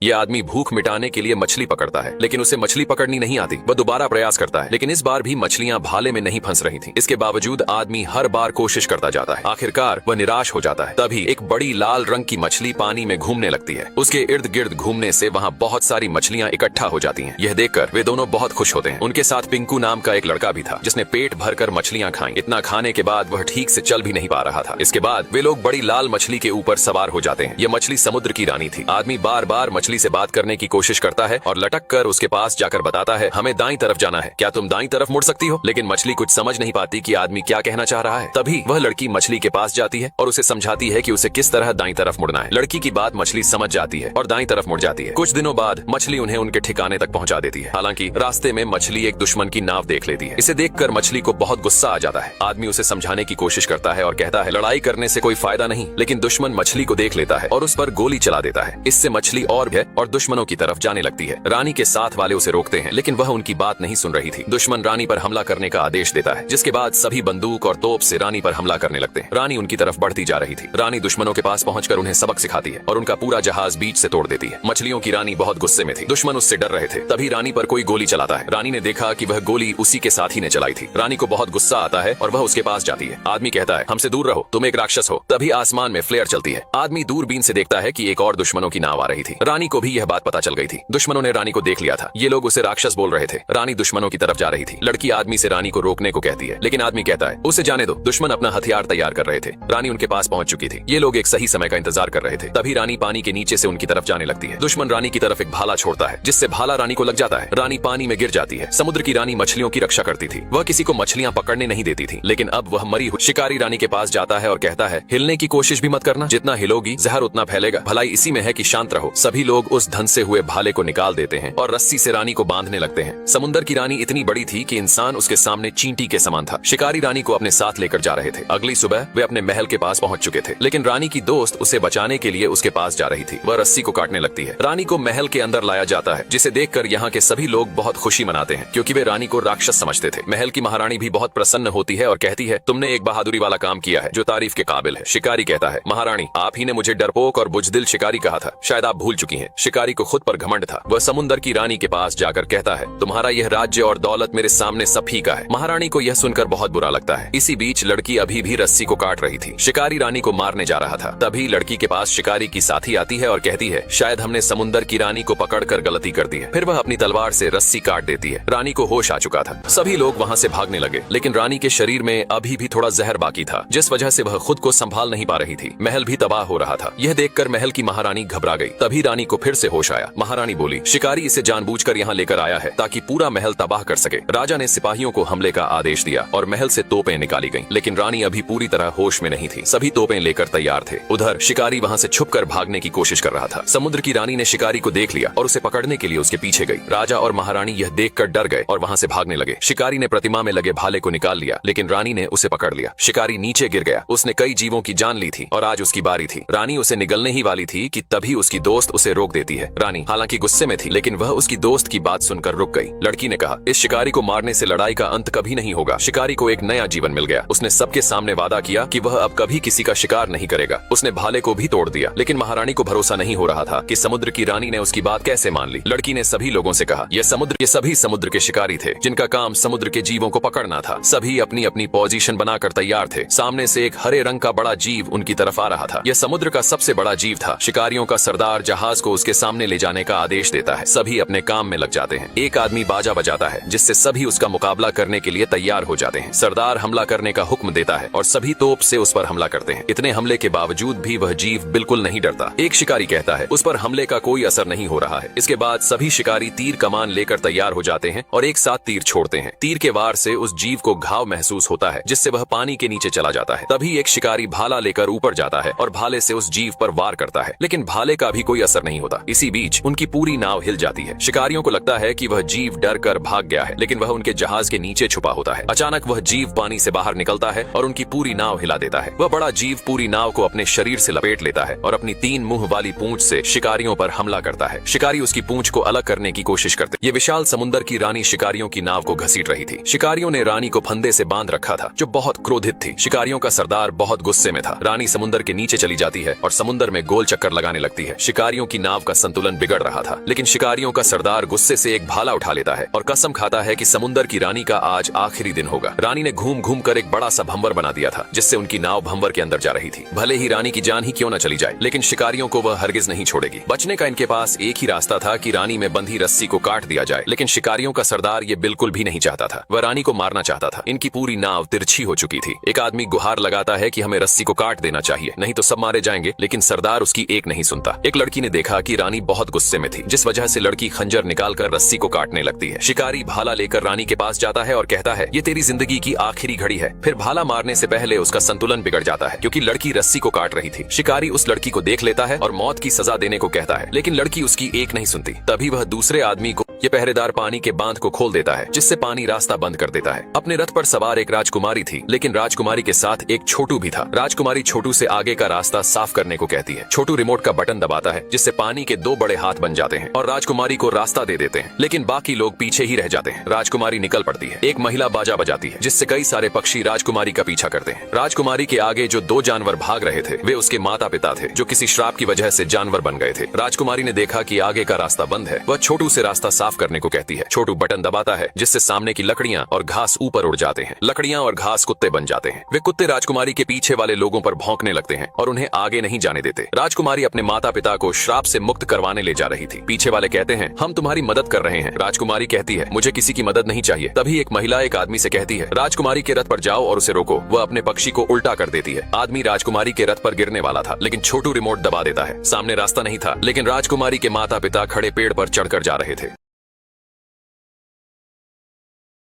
ये आदमी भूख मिटाने के लिए मछली पकड़ता है, लेकिन उसे मछली पकड़नी नहीं आती। वह दोबारा प्रयास करता है, लेकिन इस बार भी मछलियां भाले में नहीं फंस रही थीं। इसके बावजूद आदमी हर बार कोशिश करता जाता है। आखिरकार वह निराश हो जाता है। तभी एक बड़ी लाल रंग की मछली पानी में घूमने लगती है। उसके इर्द गिर्द घूमने से वहाँ बहुत सारी मछलियां इकट्ठा हो जाती हैं। यह देखकर वे दोनों बहुत खुश होते हैं। उनके साथ पिंकू नाम का एक लड़का भी था, जिसने पेट भरकर मछलियां खाई। इतना खाने के बाद वह ठीक से चल भी नहीं पा रहा था। इसके बाद वे लोग बड़ी लाल मछली के ऊपर सवार हो जाते हैं। यह मछली समुद्र की रानी थी। आदमी बार बार मछली से बात करने की कोशिश करता है और लटक कर उसके पास जाकर बताता है, हमें दाईं तरफ जाना है, क्या तुम दाईं तरफ मुड़ सकती हो? लेकिन मछली कुछ समझ नहीं पाती कि आदमी क्या कहना चाह रहा है। तभी वह लड़की मछली के पास जाती है और उसे समझाती है कि उसे किस तरह दाईं तरफ मुड़ना है। लड़की की बात मछली समझ जाती है और दाईं तरफ मुड़ जाती है। कुछ दिनों बाद मछली उन्हें उनके ठिकाने तक पहुंचा देती है। हालांकि रास्ते में मछली एक दुश्मन की नाव देख लेती है। इसे देखकर मछली को बहुत गुस्सा आ जाता है। आदमी उसे समझाने की कोशिश करता है और कहता है, लड़ाई करने से कोई फायदा नहीं। लेकिन दुश्मन मछली को देख लेता है और उस पर गोली चला देता है। इससे मछली और भय और दुश्मनों की तरफ जाने लगती है। रानी के साथ वाले उसे रोकते हैं, लेकिन वह उनकी बात नहीं सुन रही थी। दुश्मन रानी पर हमला करने का आदेश देता है, जिसके बाद सभी बंदूक और तोप से रानी पर हमला करने लगते हैं। रानी उनकी तरफ बढ़ती जा रही थी। रानी दुश्मनों के पास पहुंचकर उन्हें सबक सिखाती है और उनका पूरा जहाज बीच से तोड़ देती है। मछलियों की रानी बहुत गुस्से में थी। दुश्मन उससे डर रहे थे। तभी रानी पर कोई गोली चलाता है। रानी ने देखा कि वह गोली उसी के साथी ने चलाई थी। रानी को बहुत गुस्सा आता है और वह उसके पास जाती है। आदमी कहता है, हमसे दूर रहो, तुम एक राक्षस हो। तभी आसमान में फ्लेयर चलती है। आदमी दूरबीन से देखता है कि एक और दुश्मनों की नाव आ रही थी। रानी को भी यह बात पता चल गई थी। दुश्मनों ने रानी को देख लिया था। ये लोग उसे राक्षस बोल रहे थे। रानी दुश्मनों की तरफ जा रही थी। लड़की आदमी से रानी को रोकने को कहती है, लेकिन आदमी कहता है, उसे जाने दो। दुश्मन अपना हथियार तैयार कर रहे थे। रानी उनके पास पहुंच चुकी थी। ये लोग एक सही समय का इंतजार कर रहे थे। तभी रानी पानी के नीचे से उनकी तरफ जाने लगती है। दुश्मन रानी की तरफ एक भाला छोड़ता है, जिससे भाला रानी को लग जाता है। रानी पानी में गिर जाती है। समुद्र की रानी मछलियों की रक्षा करती थी। वह किसी को मछलियां पकड़ने नहीं देती थी। लेकिन अब वह मरी हुई शिकारी रानी के पास जाता है और कहता है, हिलने की कोशिश भी मत करना। जितना हिलोगी जहर उतना फैलेगा। भलाई इसी में है कि शांत रहो। सभी लोग उस धंसे हुए भाले को निकाल देते हैं और रस्सी से रानी को बांधने लगते हैं। समुद्र की रानी इतनी बड़ी थी कि इंसान उसके सामने चींटी के समान था। शिकारी रानी को अपने साथ लेकर जा रहे थे। अगली सुबह वे अपने महल के पास पहुंच चुके थे, लेकिन रानी की दोस्त उसे बचाने के लिए उसके पास जा रही थी। वह रस्सी को काटने लगती है। रानी को महल के अंदर लाया जाता है, जिसे देखकर यहाँ के सभी लोग बहुत खुशी मनाते हैं, क्योंकि वे रानी को राक्षस समझते थे। महल की महारानी भी बहुत प्रसन्न होती है और कहती है, तुमने एक बहादुरी वाला काम किया है जो तारीफ के काबिल है। शिकारी कहता है, महारानी आप ही ने मुझे डरपोक और बुजदिल शिकारी कहा था, शायद आप भूल चुकी हैं। शिकारी को खुद पर घमंड था। वह समुद्र की रानी के पास जाकर कहता है, तुम्हारा यह राज्य और दौलत मेरे सामने सब फीका है। महारानी को यह सुनकर बहुत बुरा लगता है। इसी बीच लड़की अभी भी रस्सी को काट रही थी। शिकारी रानी को मारने जा रहा था। तभी लड़की के पास शिकारी की साथी आती है और कहती है, शायद हमने समुद्र की रानी को पकड़कर गलती कर दी है। फिर वह अपनी तलवार से रस्सी काट देती है। रानी को होश आ चुका था। सभी लोग वहाँ से भागने लगे, लेकिन रानी के शरीर में अभी भी थोड़ा जहर बाकी था, जिस वजह से वह खुद को संभाल नहीं पा रही थी। महल भी तबाह हो रहा था। यह देखकर महल की महारानी घबरा गई। तभी रानी को फिर से होश आया। महारानी बोली, शिकारी इसे जानबूझकर यहाँ लेकर आया है ताकि पूरा महल तबाह कर सके। राजा ने सिपाहियों को हमले का आदेश दिया और महल से तोपें निकाली गईं, लेकिन रानी अभी पूरी तरह होश में नहीं थी। सभी तोपें लेकर तैयार थे। उधर शिकारी वहाँ से छुपकर भागने की कोशिश कर रहा था। समुद्र की रानी ने शिकारी को देख लिया और उसे पकड़ने के लिए उसके पीछे गई। राजा और महारानी यह देखकर डर गए और वहाँ से भागने लगे। शिकारी ने प्रतिमा में लगे भाले को निकाल लिया, लेकिन रानी ने उसे पकड़ लिया। शिकारी नीचे गिर गया। उसने कई जीवों की जान ली थी और आज उसकी बारी थी। रानी उसे निगलने ही वाली थी कि तभी उसकी दोस्त उसे रोक देती है। रानी हालांकि गुस्से में थी, लेकिन वह उसकी दोस्त की बात सुनकर रुक गई। लड़की ने कहा, इस शिकारी को मारने से लड़ाई का अंत कभी नहीं होगा। शिकारी को एक नया जीवन मिल गया। उसने सबके सामने वादा किया कि वह अब कभी किसी का शिकार नहीं करेगा। उसने भाले को भी तोड़ दिया, लेकिन महारानी को भरोसा नहीं हो रहा था कि समुद्र की रानी ने उसकी बात कैसे मान ली। लड़की ने सभी लोगों से कहा, ये सभी समुद्र के शिकारी थे, जिनका काम समुद्र के जीवों को पकड़ना था। सभी अपनी अपनी पोजीशन बनाकर तैयार थे। सामने से एक हरे रंग का बड़ा जीव उनकी तरफ आ रहा था। यह समुद्र का सबसे बड़ा जीव था। शिकारियों का सरदार जहाज को उसके सामने ले जाने का आदेश देता है। सभी अपने काम में लग जाते हैं। एक आदमी बाजा बजाता है, जिससे सभी उसका मुकाबला करने के लिए तैयार हो जाते हैं। सरदार हमला करने का हुक्म देता है और सभी तोप से उस पर हमला करते हैं। इतने हमले के बावजूद भी वह जीव बिल्कुल नहीं डरता। एक शिकारी कहता है, उस पर हमले का कोई असर नहीं हो रहा है। इसके बाद सभी शिकारी तीर कमान लेकर तैयार हो जाते हैं और एक साथ तीर छोड़ते हैं। तीर के वार से उस जीव को घाव महसूस होता है, जिससे वह पानी के नीचे चला जाता है। तभी एक शिकारी भाला लेकर ऊपर जाता है और भाले से उस जीव पर वार करता है, लेकिन भाले का भी कोई असर नहीं होता। इसी बीच उनकी पूरी नाव हिल जाती है। शिकारियों को लगता है कि वह जीव डर कर भाग गया है, लेकिन वह उनके जहाज के नीचे छुपा होता है। अचानक वह जीव पानी से बाहर निकलता है और उनकी पूरी नाव हिला देता है। वह बड़ा जीव पूरी नाव को अपने शरीर से लपेट लेता है और अपनी 3 मुंह वाली पूंछ से शिकारियों पर हमला करता है। शिकारी उसकी पूंछ को अलग करने की कोशिश करते। ये विशाल समुद्र की रानी शिकारियों की नाव को घसीट रही थी। शिकारियों ने रानी को फंदे से बांध रखा था, जो बहुत क्रोधित थी। शिकारियों का सरदार बहुत गुस्से में था। रानी समुद्र के नीचे चली जाती है और समुद्र में गोल चक्कर लगाने लगती है। शिकारियों की नाव का संतुलन बिगड़ रहा था। लेकिन शिकारियों का सरदार गुस्से से एक भाला उठा लेता है और कसम खाता है कि समुंदर की रानी का आज आखिरी दिन होगा। रानी ने घूम घूम कर एक बड़ा सा भंवर बना दिया था, जिससे उनकी नाव भंवर के अंदर जा रही थी। भले ही रानी की जान ही क्यों न चली जाए, लेकिन शिकारियों को वह हरगिज नहीं छोड़ेगी। बचने का इनके पास एक ही रास्ता था कि रानी में बंधी रस्सी को काट दिया जाए। लेकिन शिकारियों का सरदार ये बिल्कुल भी नहीं चाहता था। वह रानी को मारना चाहता था। इनकी पूरी नाव तिरछी हो चुकी थी। एक आदमी गुहार लगाता है कि हमें रस्सी को काट देना चाहिए, नहीं तो सब मारे जाएंगे, लेकिन सरदार उसकी एक नहीं सुनता। एक लड़की ने देखा कि रानी बहुत गुस्से में थी, जिस वजह से लड़की खंजर निकालकर रस्सी को काटने लगती है। शिकारी भाला लेकर रानी के पास जाता है और कहता है, ये तेरी जिंदगी की आखिरी घड़ी है। फिर भाला मारने से पहले उसका संतुलन बिगड़ जाता है, क्योंकि लड़की रस्सी को काट रही थी। शिकारी उस लड़की को देख लेता है और मौत की सजा देने को कहता है, लेकिन लड़की उसकी एक नहीं सुनती। तभी वह दूसरे आदमी को ये पहरेदार पानी के बांध को खोल देता है, जिससे पानी रास्ता बंद कर देता है। अपने रथ पर सवार एक राजकुमारी थी, लेकिन राजकुमारी के साथ एक छोटू भी था। राजकुमारी छोटू से आगे का रास्ता साफ करने को कहती है। छोटू रिमोट का बटन दबाता है, जिससे पानी के दो बड़े हाथ बन जाते हैं और राजकुमारी को रास्ता दे देते हैं। लेकिन बाकी लोग पीछे ही रह जाते हैं। राजकुमारी निकल पड़ती है। एक महिला बाजा बजाती है, जिससे कई सारे पक्षी राजकुमारी का पीछा करते हैं। राजकुमारी के आगे जो दो जानवर भाग रहे थे, वे उसके माता पिता थे, जो किसी श्राप की वजह से जानवर बन गए थे। राजकुमारी ने देखा कि आगे का रास्ता बंद है। वह छोटू से रास्ता साफ करने को कहती है। छोटू बटन दबाता है, जिससे सामने की लकड़ियां और घास ऊपर उड़ जाते हैं। लकड़ियां और घास कुत्ते बन जाते हैं। वे कुत्ते राजकुमारी के पीछे वाले लोगों पर भौंकने लगते हैं और उन्हें आगे नहीं जाने देते। राजकुमारी अपने माता पिता को श्राप से मुक्त करवाने ले जा रही थी। पीछे वाले कहते हैं, हम तुम्हारी मदद कर रहे हैं। राजकुमारी कहती है, मुझे किसी की मदद नहीं चाहिए। तभी एक महिला एक आदमी से कहती है, राजकुमारी के रथ पर जाओ और उसे रोको। वह अपने पक्षी को उल्टा कर देती है। आदमी राजकुमारी के रथ पर गिरने वाला था, लेकिन छोटू रिमोट दबा देता है। सामने रास्ता नहीं था, लेकिन राजकुमारी के माता पिता खड़े पेड़ पर चढ़कर जा रहे थे।